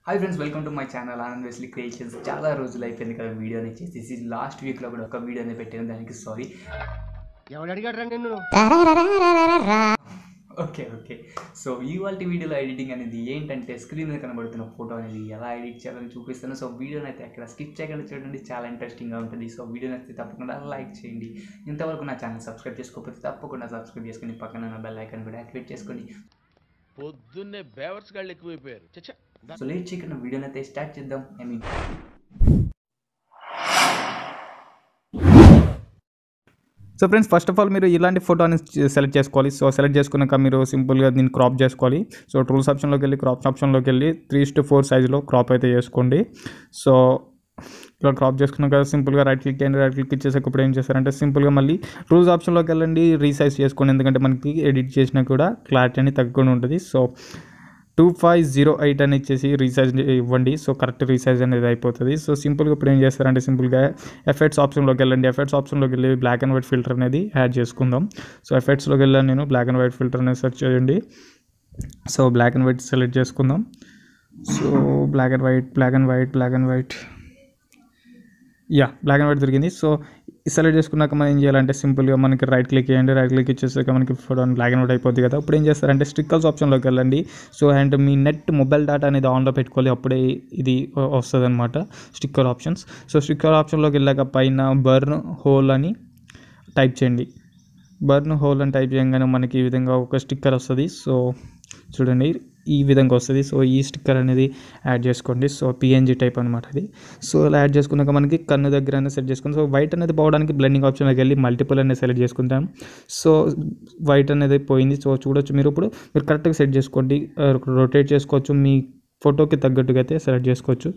Hi friends, welcome to my channel Anand Wesley Creations. చాలా రోజులు అయిపోయింది కదా వీడియో అనేది చేసి. దిస్ ఇస్ లాస్ట్ వీక్లో కూడా ఒక వీడియో అనేది పెట్టాను, దానికి సారీ. ఎవడు అడిగాడు రా నిన్ను? ఓకే సో ఇవాళ వీడియోలో ఎడిటింగ్ అనేది ఏంటంటే స్క్రీన్ మీద కనబడుతున్న ఫోటో అనేది ఎలా ఎడిట్ చేయాలని చూపిస్తాను. సో వీడియోని అయితే ఎక్కడ స్కిప్ చేయకుండా చూడండి, చాలా ఇంట్రెస్టింగ్గా ఉంటుంది. సో వీడియోని అయితే తప్పకుండా లైక్ చేయండి. ఇంతవరకు నా ఛానల్ సబ్స్క్రైబ్ చేసుకోకపోతే తప్పకుండా సబ్స్క్రైబ్ చేసుకుని పక్కన ఉన్న బెల్ ఐకాన్ కూడా యాక్టివేట్ చేసుకోండి. పొద్దున్నే బేవర్స్ గాళ్ళు ఎక్కువైపోయారు. చచ్చా. సో లేట్ చేయకుండా వీడియోని అయితే స్టార్ట్ చేద్దాం. So friends, first of all మీరు ఇలాంటి ఫోటోని సెలెక్ట్ చేసుకోవాలి. సో సెలెక్ట్ చేసుకున్నాక మీరు సింపుల్గా దీన్ని క్రాప్ చేసుకోవాలి. సో టూల్స్ ఆప్షన్లోకి వెళ్ళి క్రాప్ ఆప్షన్లోకి వెళ్ళి 3:4 సైజులో క్రాప్ అయితే చేసుకోండి. సో ఇలా క్రాప్ చేసుకున్నాక సింపుల్గా రైట్ క్లిక్ చేయండి. రైట్ క్లిక్ ఇచ్చేసాక ఇప్పుడు ఏం చేస్తారంటే సింపుల్గా మళ్ళీ రూల్స్ ఆప్షన్లోకి వెళ్ళండి, రీసైజ్ చేసుకోండి. ఎందుకంటే మనకి ఎడిట్ చేసినా కూడా క్లారిటీ అనేది తగ్గకుండా ఉంటుంది. సో 2508 అని ఇచ్చేసి రీసైజ్ ఇవ్వండి. సో కరెక్ట్ రీసైజ్ అనేది అయిపోతుంది. సో సింపుల్గా ఇప్పుడు ఏం చేస్తారంటే సింపుల్గా ఎఫెక్ట్స్ ఆప్షన్లోకి వెళ్ళండి. ఎఫెక్ట్స్ ఆప్షన్లోకి వెళ్ళి బ్లాక్ అండ్ వైట్ ఫిల్టర్ అనేది యాడ్ చేసుకుందాం. సో ఎఫెక్ట్స్లోకి వెళ్ళాను నేను, బ్లాక్ అండ్ వైట్ ఫిల్టర్ అనేది సెర్చ్ చేయండి. So black and white select చేసుకుందాం. So black and white black and white దొరికింది. సో సెలెక్ట్ చేసుకున్నాక మనం ఏం చేయాలంటే సింపుల్గా మనకి రైట్ క్లిక్ చేయండి. రైట్ క్లిక్ ఇచ్చేసాక మనకి ఫోటో బ్లాక్ అండ్ వైట్ అయిపోద్ది కదా. ఇప్పుడు ఏం చేస్తారంటే స్టిక్కర్స్ ఆప్షన్లోకి వెళ్ళండి. So and me net mobile data అనేది ఆన్లో పెట్టుకోవాలి, అప్పుడే ఇది వస్తుంది అనమాట స్టిక్కర్ ఆప్షన్స్. సో స్టిక్కర్ ఆప్షన్లోకి వెళ్ళాక పైన బర్న్ హోల్ అని టైప్ చేయండి. బర్న్ హోల్ అని టైప్ చేయగానే మనకి ఈ విధంగా ఒక స్టిక్కర్ వస్తుంది. సో చూడండి ఈ విధంగా వస్తుంది. సో ఈ స్టిక్కర్ అనేది యాడ్ చేసుకోండి. సో పిఎన్జీ టైప్ అనమాట అది. సో ఇలా యాడ్ చేసుకున్నాక మనకి కన్ను దగ్గర అనేది సెట్ చేసుకుంటాం. సో వైట్ అనేది పోవడానికి బ్లెండింగ్ ఆప్షన్లోకి వెళ్ళి మల్టిపుల్ అనేది సెలెక్ట్ చేసుకుంటాం. సో వైట్ అనేది పోయింది. సో చూడొచ్చు మీరు కరెక్ట్గా సెట్ చేసుకోండి. రొటేట్ చేసుకోవచ్చు, మీ ఫోటోకి తగ్గట్టుగా అయితే సెలెక్ట్ చేసుకోవచ్చు.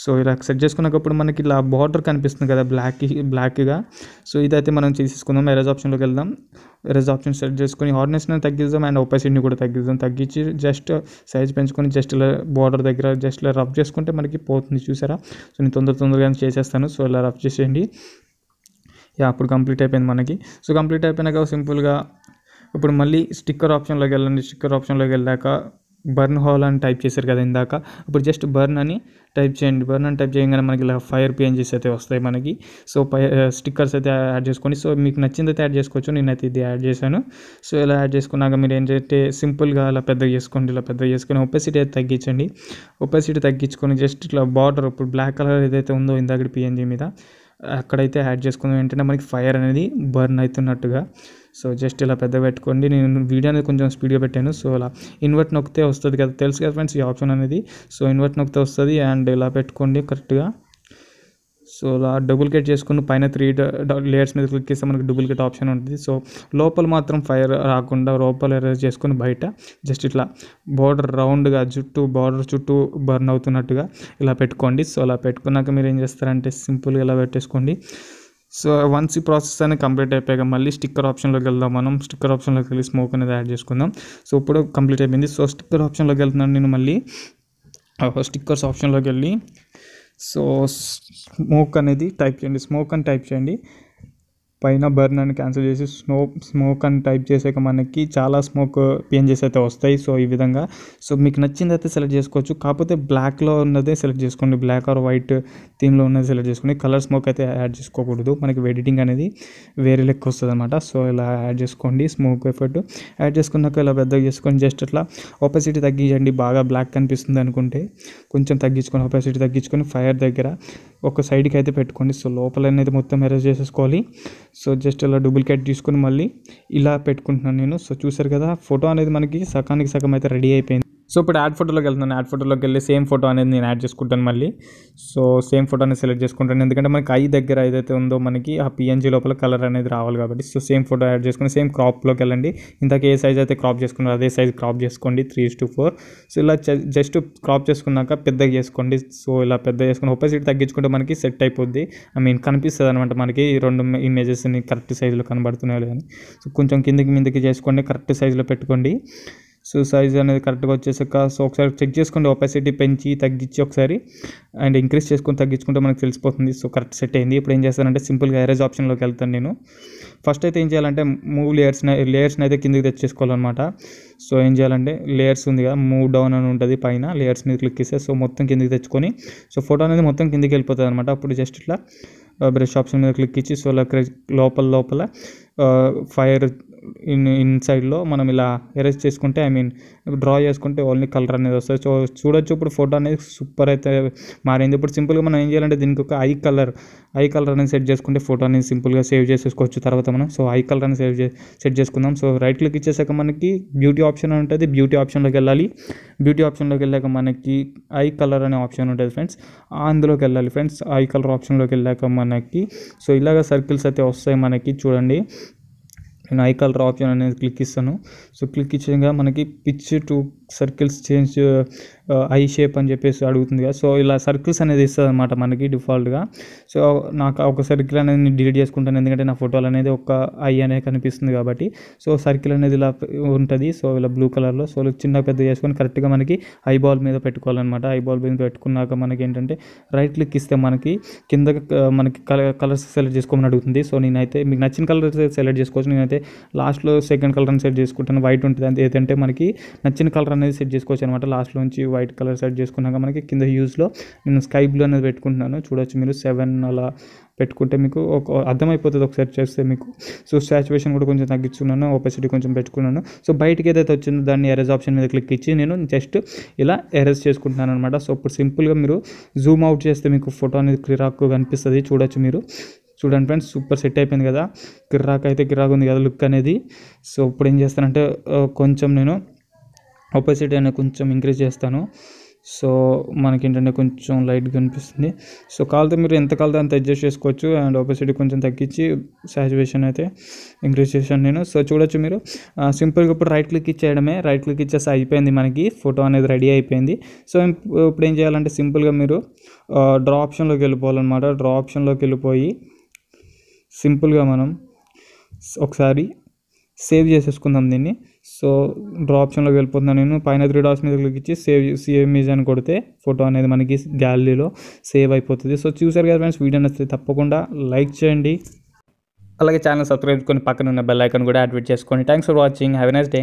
సో ఇలా సెట్ చేసుకున్నప్పుడు మనకి ఇలా బార్డర్ కనిపిస్తుంది కదా బ్లాక్గా. సో ఇదైతే మనం తీసేసుకుందాం. ఎరేజ్ ఆప్షన్లోకి వెళ్దాం. ఎరేజ్ ఆప్షన్ సెట్ చేసుకొని హార్డ్నెస్ని తగ్గిద్దాం అండ్ ఒపాసిటీని కూడా తగ్గించి జస్ట్ సైజ్ పెంచుకొని జస్ట్ ఇలా బార్డర్ దగ్గర జస్ట్ ఇలా రఫ్ చేసుకుంటే మనకి పోతుంది, చూసారా. సో నేను తొందరగా చేసేస్తాను. సో ఇలా రఫ్ చేసేయండి. అప్పుడు కంప్లీట్ అయిపోయింది మనకి. సో కంప్లీట్ అయిపోయినాక సింపుల్గా ఇప్పుడు మళ్ళీ స్టిక్కర్ ఆప్షన్లోకి వెళ్ళండి. స్టిక్కర్ ఆప్షన్లోకి వెళ్ళాక బర్న్ హోల్ అని టైప్ చేశారు కదా ఇందాక, ఇప్పుడు జస్ట్ బర్న్ అని టైప్ చేయండి. బర్న్ అని టైప్ చేయగానే మనకి ఇలా ఫైర్ పిఎన్జీస్ అయితే వస్తాయి మనకి. సో స్టిక్కర్స్ అయితే యాడ్ చేసుకోండి. సో మీకు నచ్చింది అయితే యాడ్ చేసుకోవచ్చు, నేనైతే ఇది యాడ్ చేశాను. సో ఇలా యాడ్ చేసుకున్నాక మీరు ఏంటంటే సింపుల్గా ఇలా పెద్దగా చేసుకోండి. ఇలా పెద్దగా చేసుకొని ఒపాసిటీ అయితే తగ్గించండి. ఒపాసిటీ తగ్గించుకొని జస్ట్ ఇట్లా బార్డర్ ఇప్పుడు బ్లాక్ కలర్ ఏదైతే ఉందో ఇందాక పిఎన్జీ మీద అక్కడైతే యాడ్ చేసుకున్న వెంటనే మనకి ఫైర్ అనేది బర్న్ అవుతున్నట్టుగా. సో జస్ట్ ఇలా పెద్ద పెట్టుకోండి. నేను వీడియో అనేది కొంచెం స్పీడ్గా పెట్టాను. సో ఇలా ఇన్వర్ట్ నొక్కితే వస్తుంది కదా, తెలుసు కదా ఫ్రెండ్స్ ఈ ఆప్షన్ అనేది. సో ఇన్వర్ట్ నొక్కితే వస్తుంది అండ్ ఇలా పెట్టుకోండి కరెక్ట్గా. సో ఇలా డూప్లికేట్ చేసుకుని పైన 3 లేయర్స్ మీద క్లిక్ చేస్తే మనకి డూప్లికేట్ ఆప్షన్ ఉంటుంది. సో లోపల మాత్రం ఫైర్ రాకుండా లోపల ఎరేజ్ చేసుకుని బయట జస్ట్ ఇట్లా బార్డర్ రౌండ్గా బార్డర్ చుట్టూ బర్న్ అవుతున్నట్టుగా ఇలా పెట్టుకోండి. సో అలా పెట్టుకున్నాక మీరు ఏం చేస్తారంటే సింపుల్గా ఇలా పెట్టేసుకోండి. సో వన్స్ ఈ ప్రాసెస్ అనేది కంప్లీట్ అయిపోయాక మళ్ళీ స్టిక్కర్ ఆప్షన్లోకి వెళ్దాం. మనం స్టిక్కర్ ఆప్షన్లోకి వెళ్ళి స్మోక్ అనేది యాడ్ చేసుకుందాం. సో ఇప్పుడు కంప్లీట్ అయిపోయింది. సో స్టిక్కర్ ఆప్షన్లోకి వెళ్తున్నాను నేను మళ్ళీ. స్టిక్కర్స్ ఆప్షన్లోకి వెళ్ళి సో స్మోక్ అనేది టైప్ చేయండి. పైన బర్న్ అని క్యాన్సిల్ చేసి స్మోక్ అని టైప్ చేసాక మనకి చాలా స్మోక్ పిఎన్జీస్ అయితే వస్తాయి. సో ఈ విధంగా సో మీకు నచ్చింది అయితే సెలెక్ట్ చేసుకోవచ్చు, కాకపోతే బ్లాక్లో ఉన్నదే సెలెక్ట్ చేసుకోండి. బ్లాక్ ఆర్ వైట్ థీమ్లో ఉన్నది సెలెక్ట్ చేసుకోండి. కలర్ స్మోక్ అయితే యాడ్ చేసుకోకూడదు, మనకి ఎడిటింగ్ అనేది వేరే లెక్క వస్తుంది అనమాట. సో ఇలా యాడ్ చేసుకోండి. స్మోక్ ఎఫెక్ట్ యాడ్ చేసుకున్నాక ఇలా పెద్దగా చేసుకొని జస్ట్ అట్లా ఒపాసిటీ తగ్గించండి. బాగా బ్లాక్ కనిపిస్తుంది అనుకుంటే కొంచెం తగ్గించుకొని ఒపాసిటీ తగ్గించుకొని ఫైర్ దగ్గర ఒక సైడ్కి అయితే పెట్టుకోండి. సో లోపల అనేది మొత్తం ఎరేజ్ చేసేసుకోవాలి. సో జస్ట్ ఇలా డూప్లికేట్ తీసుకుని మళ్ళీ ఇలా పెట్టుకుంటున్నాను నేను. సో చూసారు కదా ఫోటో అనేది మనకి సగానికి సగం అయితే రెడీ అయిపోయింది. సో ఇప్పుడు యాడ్ ఫోటోలోకి వెళ్తున్నాను. యాడ్ ఫోటోలోకి వెళ్ళి సేమ్ ఫోటో అనేది నేను యాడ్ చేసుకుంటాను మళ్ళీ. సో సేమ్ ఫోటో అనేది సెలెక్ట్ చేసుకుంటాను, ఎందుకంటే మనకి ఐ దగ్గర ఏదైతే ఉందో మనకి ఆ పిఎన్జీ లోపల కలర్ అనేది రావాలి కాబట్టి. సో సేమ్ ఫోటో యాడ్ చేసుకుని సేమ్ క్రాప్లోకి వెళ్ళండి. ఇంతకు ఏ సైజ్ అయితే క్రాప్ చేసుకున్నారో అదే సైజ్ క్రాప్ చేసుకోండి 3:4. సో ఇలా జస్ట్ క్రాప్ చేసుకున్నాక పెద్దగా చేసుకోండి. సో ఇలా పెద్ద చేసుకుని ఒపాసిటీ తగ్గించుకుంటే మనకి సెట్ అయిపోద్ది. కనిపిస్తుంది అనమాట మనకి 2 ఇమేజెస్ని కరెక్ట్ సైజులో కనబడుతున్నాయి లేదని. సో కొంచెం కిందికి మీదకి చేసుకోండి, కరెక్ట్ సైజులో పెట్టుకోండి. సో సైజ్ అనేది కరెక్ట్గా వచ్చేసాక సో ఒకసారి చెక్ చేసుకోండి, ఒపాసిటీ పెంచి తగ్గించి ఒకసారి అండ్ ఇంక్రీజ్ చేసుకొని తగ్గించుకుంటే మనకు తెలిసిపోతుంది. సో కరెక్ట్ సెట్ అయింది. ఇప్పుడు ఏం చేస్తానంటే సింపుల్గా ఎరేజ్ ఆప్షన్లోకి వెళ్తాను నేను. ఫస్ట్ అయితే ఏం చేయాలంటే మూవ్ లేయర్స్ని అయితే కిందకి తెచ్చేసుకోవాలన్నమాట. సో ఏం చేయాలంటే లేయర్స్ ఉంది కదా, మూవ్ డౌన్ అని ఉంటుంది పైన, లేయర్స్ మీద క్లిక్ చేస్తే సో మొత్తం కిందకి తెచ్చుకొని సో ఫోటో అనేది మొత్తం కిందకి వెళ్ళిపోతుంది అనమాట. అప్పుడు జస్ట్ ఇట్లా బ్రష్ ఆప్షన్ మీద క్లిక్ ఇచ్చి సో లోపల ఫైర్ ఇన్సైడ్లో మనం ఇలా ఎరేజ్ చేసుకుంటే డ్రా చేసుకుంటే ఓన్లీ కలర్ అనేది వస్తుంది. సో చూడొచ్చు ఇప్పుడు ఫోటో అనేది సూపర్ అయితే మారింది. ఇప్పుడు సింపుల్గా మనం ఏం చేయాలంటే దీనికి ఒక ఐ కలర్ అనేది సెట్ చేసుకుంటే ఫోటో అనేది సింపుల్గా సేవ్ చేసేసుకోవచ్చు తర్వాత మనం. సో ఐ కలర్ అని సెట్ చేసుకుందాం. సో రైట్ క్లిక్ ఇచ్చేసాక మనకి బ్యూటీ ఆప్షన్ ఉంటుంది, బ్యూటీ ఆప్షన్లోకి వెళ్ళాలి. బ్యూటీ ఆప్షన్లోకి వెళ్ళాక మనకి ఐ కలర్ అనే ఆప్షన్ ఉంటుంది ఫ్రెండ్స్, అందులోకి వెళ్ళాలి ఫ్రెండ్స్. ఐ కలర్ ఆప్షన్లోకి వెళ్ళాక మనకి సో ఇలాగ సర్కిల్స్ అయితే వస్తాయి మనకి. చూడండి నేను ఐ కలర్ ఆప్షన్ అనేది క్లిక్ ఇస్తాను. సో క్లిక్ ఇచ్చాక మనకి pitch to circles change I shape అని చెప్పేసి అడుగుతుంది కదా. సో ఇలా సర్కిల్స్ అనేది ఇస్తుంది అనమాట మనకి డిఫాల్ట్గా. సో నాకు ఒక సర్కిల్ అనేది నేను డిలీట్ చేసుకుంటాను, ఎందుకంటే నా ఫోటోలు అనేది ఒక ఐ అనేది కనిపిస్తుంది కాబట్టి. సో సర్కిల్ అనేది ఇలా ఉంటుంది, సో ఇలా బ్లూ కలర్లో. సో చిన్న పెద్ద చేసుకొని కరెక్ట్గా మనకి ఐబాల్ మీద పెట్టుకోవాలన్నమాట. ఐబాల్ మీద పెట్టుకున్నాక మనకి ఏంటంటే రైట్ క్లిక్ ఇస్తే మనకి కింద మనకి కలర్స్ సెలెక్ట్ చేసుకోమని అడుగుతుంది. సో నేనైతే మీకు నచ్చిన కలర్ సెలెక్ట్ చేసుకోవచ్చు. నేనైతే లాస్ట్లో సెకండ్ కలర్ అని సెట్ చేసుకుంటాను, వైట్ ఉంటుంది. అది ఏదంటే మనకి నచ్చిన కలర్ అనేది సెట్ చేసుకోవచ్చు అనమాట. లాస్ట్లో నుంచి వైట్ కలర్ సెట్ చేసుకున్నాక మనకి కింద యూస్లో నేను స్కై బ్లూ అనేది పెట్టుకుంటున్నాను. చూడొచ్చు మీరు 7 అలా పెట్టుకుంటే మీకు ఒక అర్థమైపోతుంది ఒకసారి చేస్తే మీకు. సో సాచురేషన్ కూడా కొంచెం తగ్గించుకున్నాను, ఒపాసిటీ కొంచెం పెట్టుకున్నాను. సో బయటకి ఏదైతే వచ్చిందో దాన్ని ఎరేజ్ ఆప్షన్ మీద క్లిక్ ఇచ్చి నేను జస్ట్ ఇలా ఎరేజ్ చేసుకుంటున్నాను అనమాట. సో ఇప్పుడు సింపుల్గా మీరు జూమ్ అవుట్ చేస్తే మీకు ఫోటో అనేది క్లియర్గా కనిపిస్తుంది. చూడొచ్చు మీరు, చూడండి ఫ్రెండ్స్, సూపర్ సెట్ అయిపోయింది కదా. కిర్రాక్ ఉంది కదా లుక్ అనేది. సో ఇప్పుడు ఏం చేస్తానంటే కొంచెం నేను ఒపాసిటీ అనేది కొంచెం ఇంక్రీజ్ చేస్తాను. సో మనకేంటంటే కొంచెం లైట్గా కనిపిస్తుంది. సో కావాలంటే మీరు ఎంత కావాలంటే అంత అడ్జస్ట్ చేసుకోవచ్చు. అండ్ ఒపాసిటీ కొంచెం తగ్గించి సాచురేషన్ అయితే ఇంక్రీజ్ చేశాను నేను. సో చూడొచ్చు మీరు సింపుల్గా ఇప్పుడు రైట్ క్లిక్ ఇచ్చేయడమే. రైట్ క్లిక్ ఇచ్చేసి అయిపోయింది, మనకి ఫోటో అనేది రెడీ అయిపోయింది. సో ఇప్పుడు ఏం చేయాలంటే సింపుల్గా మీరు డ్రా ఆప్షన్లోకి వెళ్ళిపోవాలన్నమాట. డ్రా ఆప్షన్లోకి వెళ్ళిపోయి సింపుల్గా మనం ఒకసారి సేవ్ చేసేసుకుందాం దీన్ని. సో డ్రా ఆప్షన్లోకి వెళ్ళిపోతున్నాను నేను. పైన 3 డాట్స్ మీద క్లిక్ ఇచ్చి సేవ్ ఇమేజ్ అని కొడితే ఫోటో అనేది మనకి గ్యాలరీలో సేవ్ అయిపోతుంది. సో చూసారు కదా ఫ్రెండ్స్, వీడియో నచ్చితే తప్పకుండా లైక్ చేయండి, అలాగే ఛానల్ సబ్స్క్రైబ్ చేసుకొని పక్కన ఉన్న బెల్ ఐకాన్ కూడా యాక్టివేట్ చేసుకోండి. Thanks for watching, have a nice day.